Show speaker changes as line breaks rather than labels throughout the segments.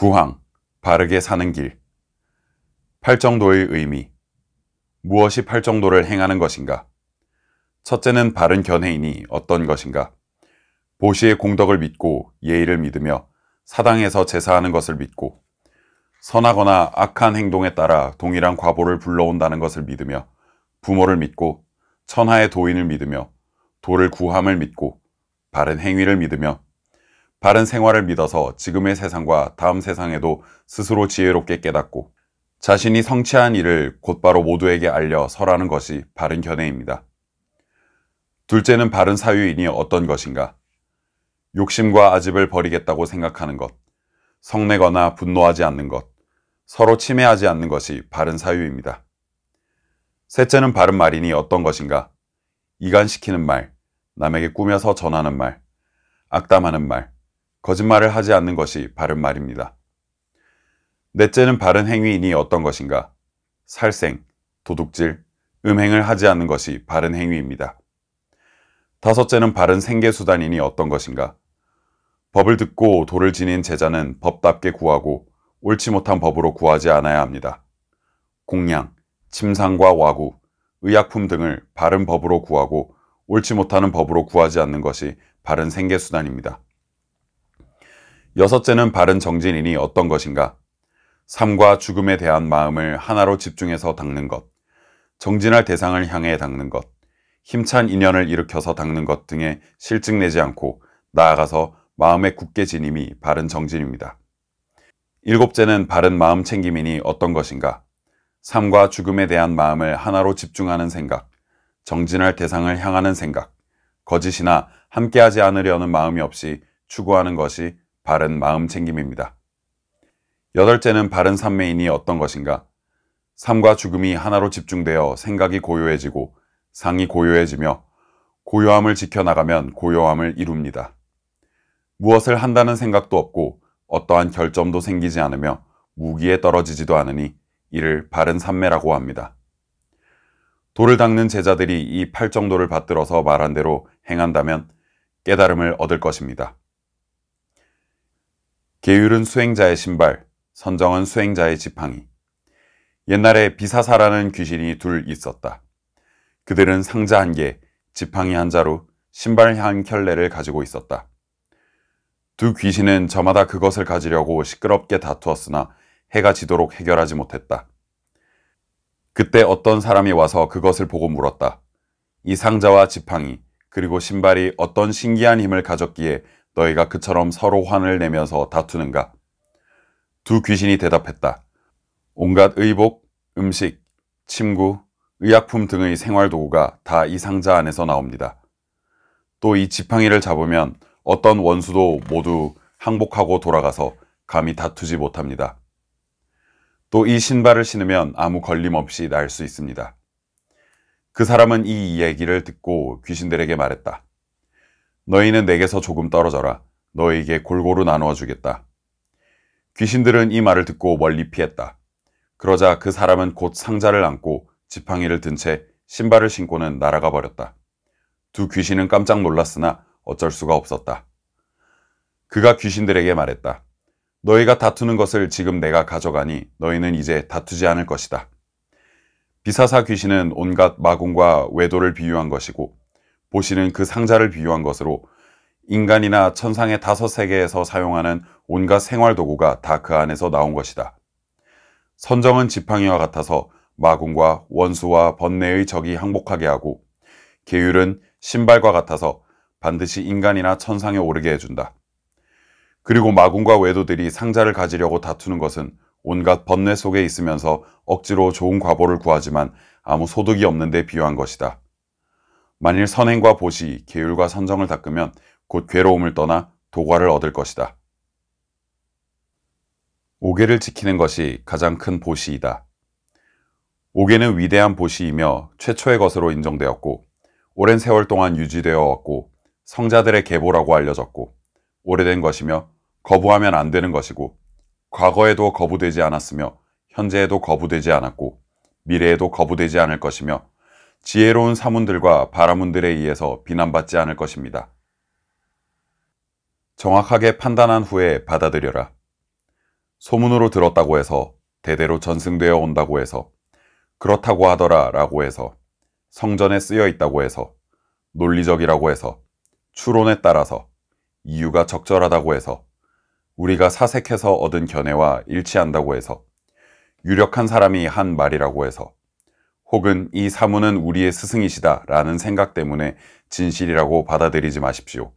구항, 바르게 사는 길. 팔정도의 의미. 무엇이 팔정도를 행하는 것인가? 첫째는 바른 견해이니 어떤 것인가? 보시의 공덕을 믿고 예의를 믿으며 사당에서 제사하는 것을 믿고 선하거나 악한 행동에 따라 동일한 과보를 불러온다는 것을 믿으며 부모를 믿고 천하의 도인을 믿으며 도를 구함을 믿고 바른 행위를 믿으며 바른 생활을 믿어서 지금의 세상과 다음 세상에도 스스로 지혜롭게 깨닫고 자신이 성취한 일을 곧바로 모두에게 알려 설하는 것이 바른 견해입니다. 둘째는 바른 사유이니 어떤 것인가? 욕심과 아집을 버리겠다고 생각하는 것, 성내거나 분노하지 않는 것, 서로 침해하지 않는 것이 바른 사유입니다. 셋째는 바른 말이니 어떤 것인가? 이간시키는 말, 남에게 꾸며서 전하는 말, 악담하는 말, 거짓말을 하지 않는 것이 바른 말입니다. 넷째는 바른 행위이니 어떤 것인가? 살생, 도둑질, 음행을 하지 않는 것이 바른 행위입니다. 다섯째는 바른 생계수단이니 어떤 것인가? 법을 듣고 도를 지닌 제자는 법답게 구하고 옳지 못한 법으로 구하지 않아야 합니다. 공양, 침상과 와구, 의약품 등을 바른 법으로 구하고 옳지 못하는 법으로 구하지 않는 것이 바른 생계수단입니다. 여섯째는 바른 정진이니 어떤 것인가? 삶과 죽음에 대한 마음을 하나로 집중해서 닦는 것, 정진할 대상을 향해 닦는 것, 힘찬 인연을 일으켜서 닦는 것 등에 실증 내지 않고 나아가서 마음에 굳게 지님이 바른 정진입니다. 일곱째는 바른 마음 챙김이니 어떤 것인가? 삶과 죽음에 대한 마음을 하나로 집중하는 생각, 정진할 대상을 향하는 생각, 거짓이나 함께하지 않으려는 마음이 없이 추구하는 것이 바른 마음 챙김입니다. 여덟째는 바른 삼매이니 어떤 것인가? 삶과 죽음이 하나로 집중되어 생각이 고요해지고 상이 고요해지며 고요함을 지켜나가면 고요함을 이룹니다. 무엇을 한다는 생각도 없고 어떠한 결점도 생기지 않으며 무기에 떨어지지도 않으니 이를 바른 삼매라고 합니다. 도를 닦는 제자들이 이 팔정도를 받들어서 말한 대로 행한다면 깨달음을 얻을 것입니다. 계율은 수행자의 신발, 선정은 수행자의 지팡이. 옛날에 비사사라는 귀신이 둘 있었다. 그들은 상자 한 개, 지팡이 한 자루, 신발 한 켤레를 가지고 있었다. 두 귀신은 저마다 그것을 가지려고 시끄럽게 다투었으나 해가 지도록 해결하지 못했다. 그때 어떤 사람이 와서 그것을 보고 물었다. 이 상자와 지팡이, 그리고 신발이 어떤 신기한 힘을 가졌기에 너희가 그처럼 서로 화를 내면서 다투는가? 두 귀신이 대답했다. 온갖 의복, 음식, 침구, 의약품 등의 생활도구가 다 이 상자 안에서 나옵니다. 또 이 지팡이를 잡으면 어떤 원수도 모두 항복하고 돌아가서 감히 다투지 못합니다. 또 이 신발을 신으면 아무 걸림 없이 날 수 있습니다. 그 사람은 이 이야기를 듣고 귀신들에게 말했다. 너희는 내게서 조금 떨어져라. 너희에게 골고루 나누어 주겠다. 귀신들은 이 말을 듣고 멀리 피했다. 그러자 그 사람은 곧 상자를 안고 지팡이를 든 채 신발을 신고는 날아가 버렸다. 두 귀신은 깜짝 놀랐으나 어쩔 수가 없었다. 그가 귀신들에게 말했다. 너희가 다투는 것을 지금 내가 가져가니 너희는 이제 다투지 않을 것이다. 비사사 귀신은 온갖 마궁과 외도를 비유한 것이고 보시는 그 상자를 비유한 것으로 인간이나 천상의 다섯 세계에서 사용하는 온갖 생활도구가 다 그 안에서 나온 것이다. 선정은 지팡이와 같아서 마궁과 원수와 번뇌의 적이 항복하게 하고 계율은 신발과 같아서 반드시 인간이나 천상에 오르게 해준다. 그리고 마궁과 외도들이 상자를 가지려고 다투는 것은 온갖 번뇌 속에 있으면서 억지로 좋은 과보를 구하지만 아무 소득이 없는 데 비유한 것이다. 만일 선행과 보시, 계율과 선정을 닦으면 곧 괴로움을 떠나 도과를 얻을 것이다. 옥계를 지키는 것이 가장 큰 보시이다. 옥계는 위대한 보시이며 최초의 것으로 인정되었고 오랜 세월 동안 유지되어 왔고 성자들의 계보라고 알려졌고 오래된 것이며 거부하면 안 되는 것이고 과거에도 거부되지 않았으며 현재에도 거부되지 않았고 미래에도 거부되지 않을 것이며 지혜로운 사문들과 바라문들에 의해서 비난받지 않을 것입니다. 정확하게 판단한 후에 받아들여라. 소문으로 들었다고 해서, 대대로 전승되어 온다고 해서, 그렇다고 하더라 라고 해서, 성전에 쓰여 있다고 해서, 논리적이라고 해서, 추론에 따라서, 이유가 적절하다고 해서, 우리가 사색해서 얻은 견해와 일치한다고 해서, 유력한 사람이 한 말이라고 해서, 혹은 이 사문은 우리의 스승이시다 라는 생각 때문에 진실이라고 받아들이지 마십시오.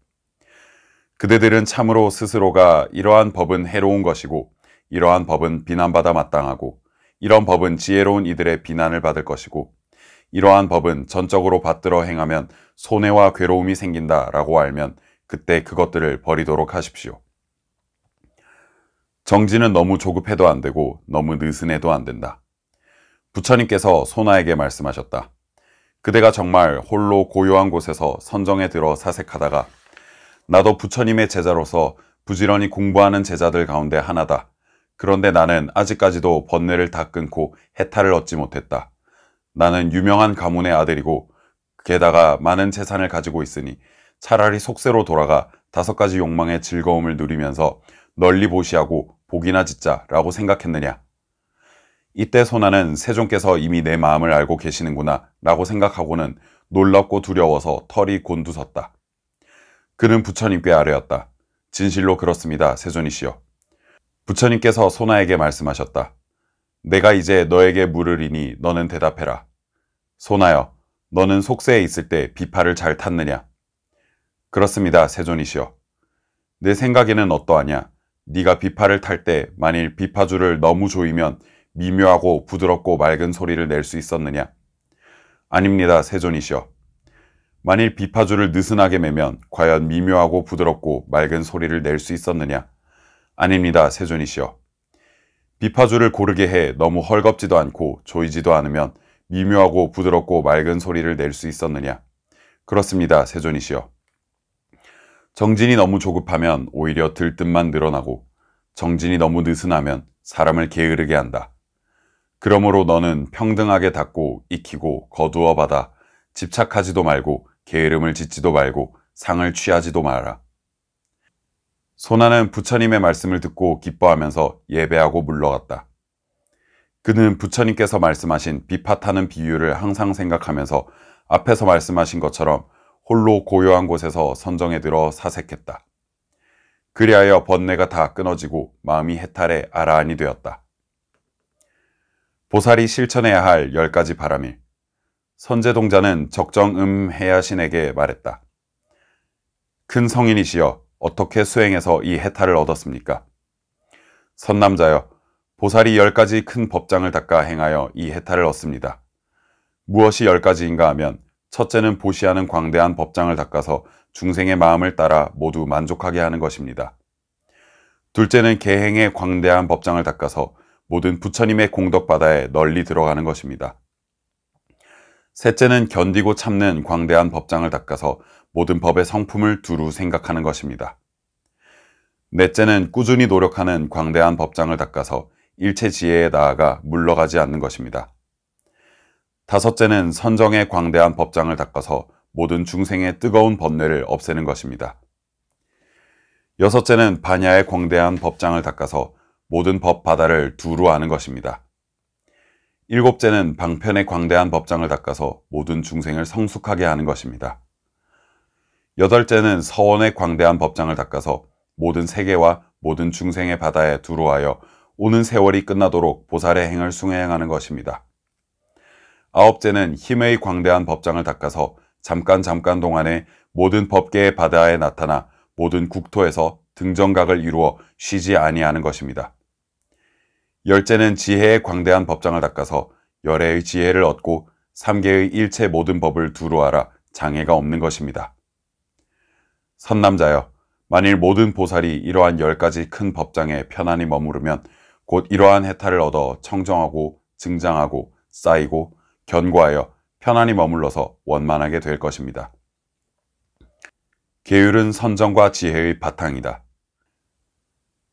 그대들은 참으로 스스로가 이러한 법은 해로운 것이고, 이러한 법은 비난받아 마땅하고, 이런 법은 지혜로운 이들의 비난을 받을 것이고, 이러한 법은 전적으로 받들어 행하면 손해와 괴로움이 생긴다 라고 알면 그때 그것들을 버리도록 하십시오. 정진은 너무 조급해도 안 되고 너무 느슨해도 안 된다. 부처님께서 소나에게 말씀하셨다. 그대가 정말 홀로 고요한 곳에서 선정에 들어 사색하다가 나도 부처님의 제자로서 부지런히 공부하는 제자들 가운데 하나다. 그런데 나는 아직까지도 번뇌를 다 끊고 해탈을 얻지 못했다. 나는 유명한 가문의 아들이고 게다가 많은 재산을 가지고 있으니 차라리 속세로 돌아가 5가지 욕망의 즐거움을 누리면서 널리 보시하고 복이나 짓자라고 생각했느냐. 이때 소나는 세존께서 이미 내 마음을 알고 계시는구나 라고 생각하고는 놀랍고 두려워서 털이 곤두섰다. 그는 부처님께 아뢰었다. 진실로 그렇습니다, 세존이시여. 부처님께서 소나에게 말씀하셨다. 내가 이제 너에게 물으리니 너는 대답해라. 소나여, 너는 속세에 있을 때 비파를 잘 탔느냐? 그렇습니다, 세존이시여. 내 생각에는 어떠하냐? 네가 비파를 탈 때 만일 비파줄을 너무 조이면 미묘하고 부드럽고 맑은 소리를 낼 수 있었느냐? 아닙니다, 세존이시여. 만일 비파줄을 느슨하게 매면 과연 미묘하고 부드럽고 맑은 소리를 낼 수 있었느냐? 아닙니다, 세존이시여. 비파줄을 고르게 해 너무 헐겁지도 않고 조이지도 않으면 미묘하고 부드럽고 맑은 소리를 낼 수 있었느냐? 그렇습니다, 세존이시여. 정진이 너무 조급하면 오히려 들뜸만 늘어나고 정진이 너무 느슨하면 사람을 게으르게 한다. 그러므로 너는 평등하게 닦고 익히고 거두어 받아 집착하지도 말고 게으름을 짓지도 말고 상을 취하지도 마라. 소나는 부처님의 말씀을 듣고 기뻐하면서 예배하고 물러갔다. 그는 부처님께서 말씀하신 비파 타는 비유를 항상 생각하면서 앞에서 말씀하신 것처럼 홀로 고요한 곳에서 선정에 들어 사색했다. 그리하여 번뇌가 다 끊어지고 마음이 해탈해 아라한이 되었다. 보살이 실천해야 할 10가지 바라밀. 선제동자는 적정해야신에게 말했다. 큰 성인이시여, 어떻게 수행해서 이 해탈을 얻었습니까? 선남자여, 보살이 10가지 큰 법장을 닦아 행하여 이 해탈을 얻습니다. 무엇이 10가지인가 하면 첫째는 보시하는 광대한 법장을 닦아서 중생의 마음을 따라 모두 만족하게 하는 것입니다. 둘째는 계행의 광대한 법장을 닦아서 모든 부처님의 공덕바다에 널리 들어가는 것입니다. 셋째는 견디고 참는 광대한 법장을 닦아서 모든 법의 성품을 두루 생각하는 것입니다. 넷째는 꾸준히 노력하는 광대한 법장을 닦아서 일체 지혜에 나아가 물러가지 않는 것입니다. 다섯째는 선정의 광대한 법장을 닦아서 모든 중생의 뜨거운 번뇌를 없애는 것입니다. 여섯째는 반야의 광대한 법장을 닦아서 모든 법 바다를 두루 아는 것입니다. 일곱째는 방편의 광대한 법장을 닦아서 모든 중생을 성숙하게 하는 것입니다. 여덟째는 서원의 광대한 법장을 닦아서 모든 세계와 모든 중생의 바다에 두루하여 오는 세월이 끝나도록 보살의 행을 수행하는 것입니다. 아홉째는 힘의 광대한 법장을 닦아서 잠깐 동안에 모든 법계의 바다에 나타나 모든 국토에서 등정각을 이루어 쉬지 아니하는 것입니다. 열째는 지혜의 광대한 법장을 닦아서 열애의 지혜를 얻고 삼계의 일체 모든 법을 두루 알아 장애가 없는 것입니다. 선남자여, 만일 모든 보살이 이러한 10가지 큰 법장에 편안히 머무르면 곧 이러한 해탈을 얻어 청정하고 증장하고 쌓이고 견고하여 편안히 머물러서 원만하게 될 것입니다. 계율은 선정과 지혜의 바탕이다.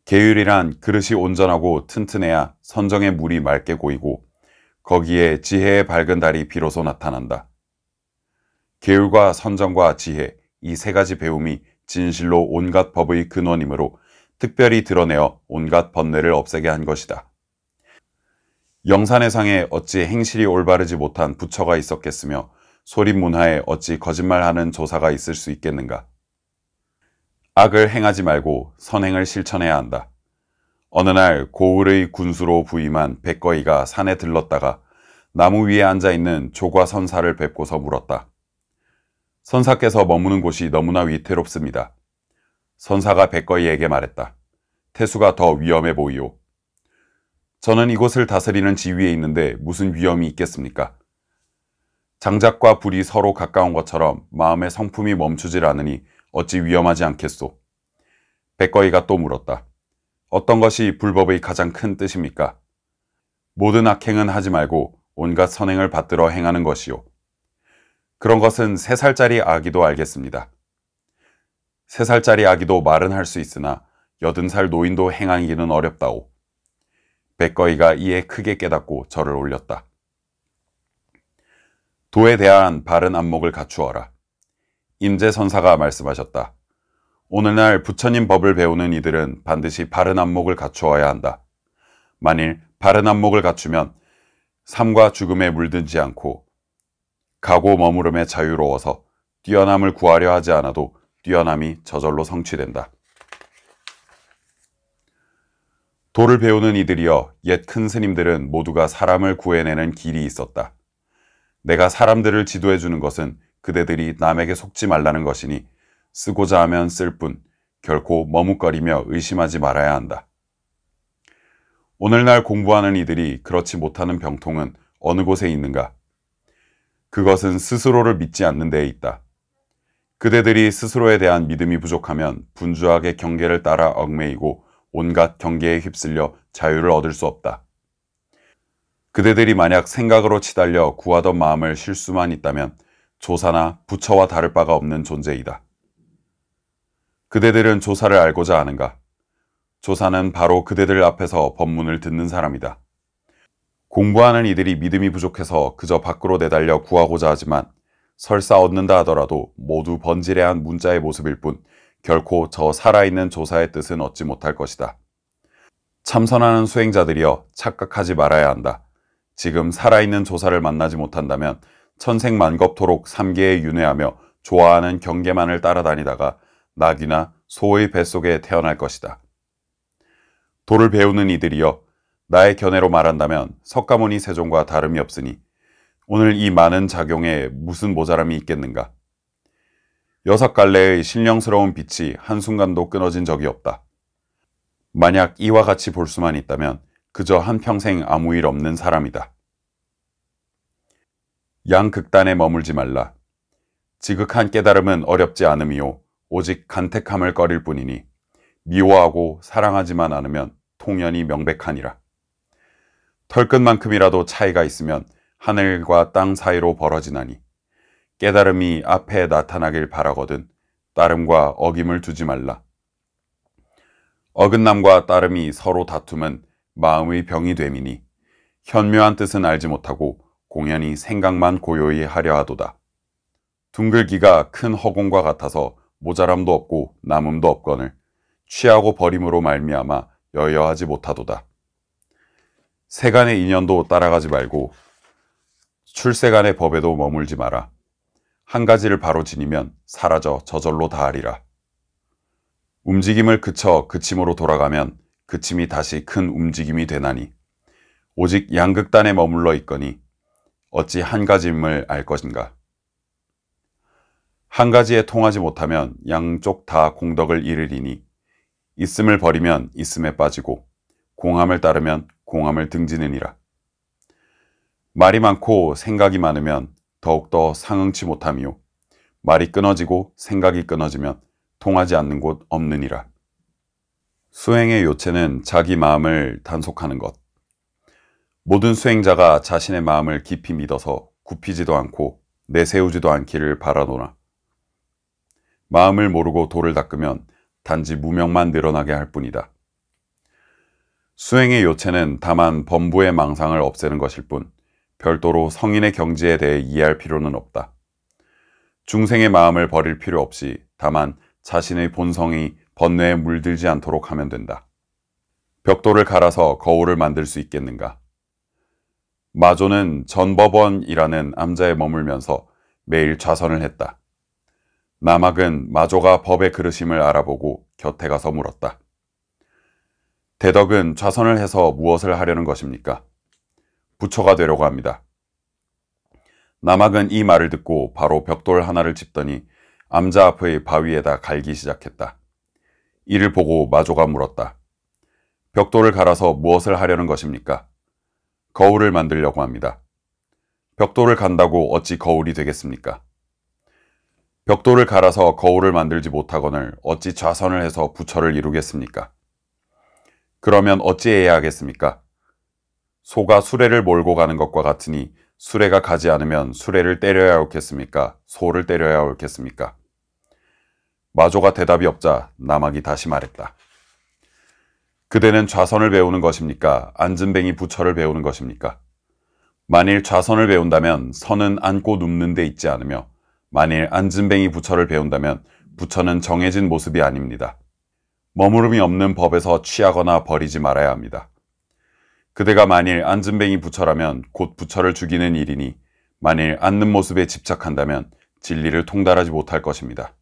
계율이란 그릇이 온전하고 튼튼해야 선정의 물이 맑게 고이고 거기에 지혜의 밝은 달이 비로소 나타난다. 계율과 선정과 지혜, 이 3가지 배움이 진실로 온갖 법의 근원이므로 특별히 드러내어 온갖 번뇌를 없애게 한 것이다. 영산의 상에 어찌 행실이 올바르지 못한 부처가 있었겠으며 소립문화에 어찌 거짓말하는 조사가 있을 수 있겠는가. 악을 행하지 말고 선행을 실천해야 한다. 어느 날 고을의 군수로 부임한 백거이가 산에 들렀다가 나무 위에 앉아있는 조과 선사를 뵙고서 물었다. 선사께서 머무는 곳이 너무나 위태롭습니다. 선사가 백거이에게 말했다. 태수가 더 위험해 보이오. 저는 이곳을 다스리는 지위에 있는데 무슨 위험이 있겠습니까? 장작과 불이 서로 가까운 것처럼 마음의 성품이 멈추질 않으니 어찌 위험하지 않겠소? 백거이가 또 물었다. 어떤 것이 불법의 가장 큰 뜻입니까? 모든 악행은 하지 말고 온갖 선행을 받들어 행하는 것이요. 그런 것은 3살짜리 아기도 알겠습니다. 3살짜리 아기도 말은 할 수 있으나 80살 노인도 행하기는 어렵다오. 백거이가 이에 크게 깨닫고 절을 올렸다. 도에 대한 바른 안목을 갖추어라. 임재선사가 말씀하셨다. 오늘날 부처님 법을 배우는 이들은 반드시 바른 안목을 갖추어야 한다. 만일 바른 안목을 갖추면 삶과 죽음에 물들지 않고 가고 머무름에 자유로워서 뛰어남을 구하려 하지 않아도 뛰어남이 저절로 성취된다. 도를 배우는 이들이여 옛 큰 스님들은 모두가 사람을 구해내는 길이 있었다. 내가 사람들을 지도해 주는 것은 그대들이 남에게 속지 말라는 것이니 쓰고자 하면 쓸 뿐 결코 머뭇거리며 의심하지 말아야 한다. 오늘날 공부하는 이들이 그렇지 못하는 병통은 어느 곳에 있는가? 그것은 스스로를 믿지 않는 데에 있다. 그대들이 스스로에 대한 믿음이 부족하면 분주하게 경계를 따라 얽매이고 온갖 경계에 휩쓸려 자유를 얻을 수 없다. 그대들이 만약 생각으로 치달려 구하던 마음을 쉴 수만 있다면 조사나 부처와 다를 바가 없는 존재이다. 그대들은 조사를 알고자 하는가? 조사는 바로 그대들 앞에서 법문을 듣는 사람이다. 공부하는 이들이 믿음이 부족해서 그저 밖으로 내달려 구하고자 하지만 설사 얻는다 하더라도 모두 번지레한 문자의 모습일 뿐 결코 저 살아있는 조사의 뜻은 얻지 못할 것이다. 참선하는 수행자들이여 착각하지 말아야 한다. 지금 살아있는 조사를 만나지 못한다면 천생만겁토록 삼계에 윤회하며 좋아하는 경계만을 따라다니다가 낙이나 소의 뱃속에 태어날 것이다. 도를 배우는 이들이여 나의 견해로 말한다면 석가모니 세존과 다름이 없으니 오늘 이 많은 작용에 무슨 모자람이 있겠는가. 6갈래의 신령스러운 빛이 한순간도 끊어진 적이 없다. 만약 이와 같이 볼 수만 있다면 그저 한평생 아무 일 없는 사람이다. 양극단에 머물지 말라. 지극한 깨달음은 어렵지 않음이요 오직 간택함을 꺼릴 뿐이니 미워하고 사랑하지만 않으면 통연히 명백하니라. 털끝만큼이라도 차이가 있으면 하늘과 땅 사이로 벌어지나니 깨달음이 앞에 나타나길 바라거든 따름과 어김을 두지 말라. 어긋남과 따름이 서로 다툼은 마음의 병이 됨이니 현묘한 뜻은 알지 못하고 공연히 생각만 고요히 하려 하도다. 둥글기가 큰 허공과 같아서 모자람도 없고 남음도 없거늘 취하고 버림으로 말미암아 여여하지 못하도다. 세간의 인연도 따라가지 말고 출세간의 법에도 머물지 마라. 한 가지를 바로 지니면 사라져 저절로 다하리라. 움직임을 그쳐 그침으로 돌아가면 그침이 다시 큰 움직임이 되나니 오직 양극단에 머물러 있거니 어찌 한 가지임을 알 것인가. 한 가지에 통하지 못하면 양쪽 다 공덕을 잃으리니 있음을 버리면 있음에 빠지고 공함을 따르면 공함을 등지느니라. 말이 많고 생각이 많으면 더욱더 상응치 못함이요 말이 끊어지고 생각이 끊어지면 통하지 않는 곳 없느니라. 수행의 요체는 자기 마음을 단속하는 것. 모든 수행자가 자신의 마음을 깊이 믿어서 굽히지도 않고 내세우지도 않기를 바라노라. 마음을 모르고 도를 닦으면 단지 무명만 늘어나게 할 뿐이다. 수행의 요체는 다만 범부의 망상을 없애는 것일 뿐 별도로 성인의 경지에 대해 이해할 필요는 없다. 중생의 마음을 버릴 필요 없이 다만 자신의 본성이 번뇌에 물들지 않도록 하면 된다. 벽돌을 갈아서 거울을 만들 수 있겠는가? 마조는 전법원이라는 암자에 머물면서 매일 좌선을 했다. 남학은 마조가 법의 그릇임을 알아보고 곁에 가서 물었다. 대덕은 좌선을 해서 무엇을 하려는 것입니까? 부처가 되려고 합니다. 남학은 이 말을 듣고 바로 벽돌 하나를 짚더니 암자 앞의 바위에다 갈기 시작했다. 이를 보고 마조가 물었다. 벽돌을 갈아서 무엇을 하려는 것입니까? 거울을 만들려고 합니다. 벽돌을 간다고 어찌 거울이 되겠습니까? 벽돌을 갈아서 거울을 만들지 못하거늘 어찌 좌선을 해서 부처를 이루겠습니까? 그러면 어찌해야 하겠습니까? 소가 수레를 몰고 가는 것과 같으니 수레가 가지 않으면 수레를 때려야 옳겠습니까? 소를 때려야 옳겠습니까? 마조가 대답이 없자 남학이 다시 말했다. 그대는 좌선을 배우는 것입니까? 앉은뱅이 부처를 배우는 것입니까? 만일 좌선을 배운다면 선은 앉고 눕는 데 있지 않으며 만일 앉은뱅이 부처를 배운다면 부처는 정해진 모습이 아닙니다. 머무름이 없는 법에서 취하거나 버리지 말아야 합니다. 그대가 만일 앉은뱅이 부처라면 곧 부처를 죽이는 일이니 만일 앉는 모습에 집착한다면 진리를 통달하지 못할 것입니다.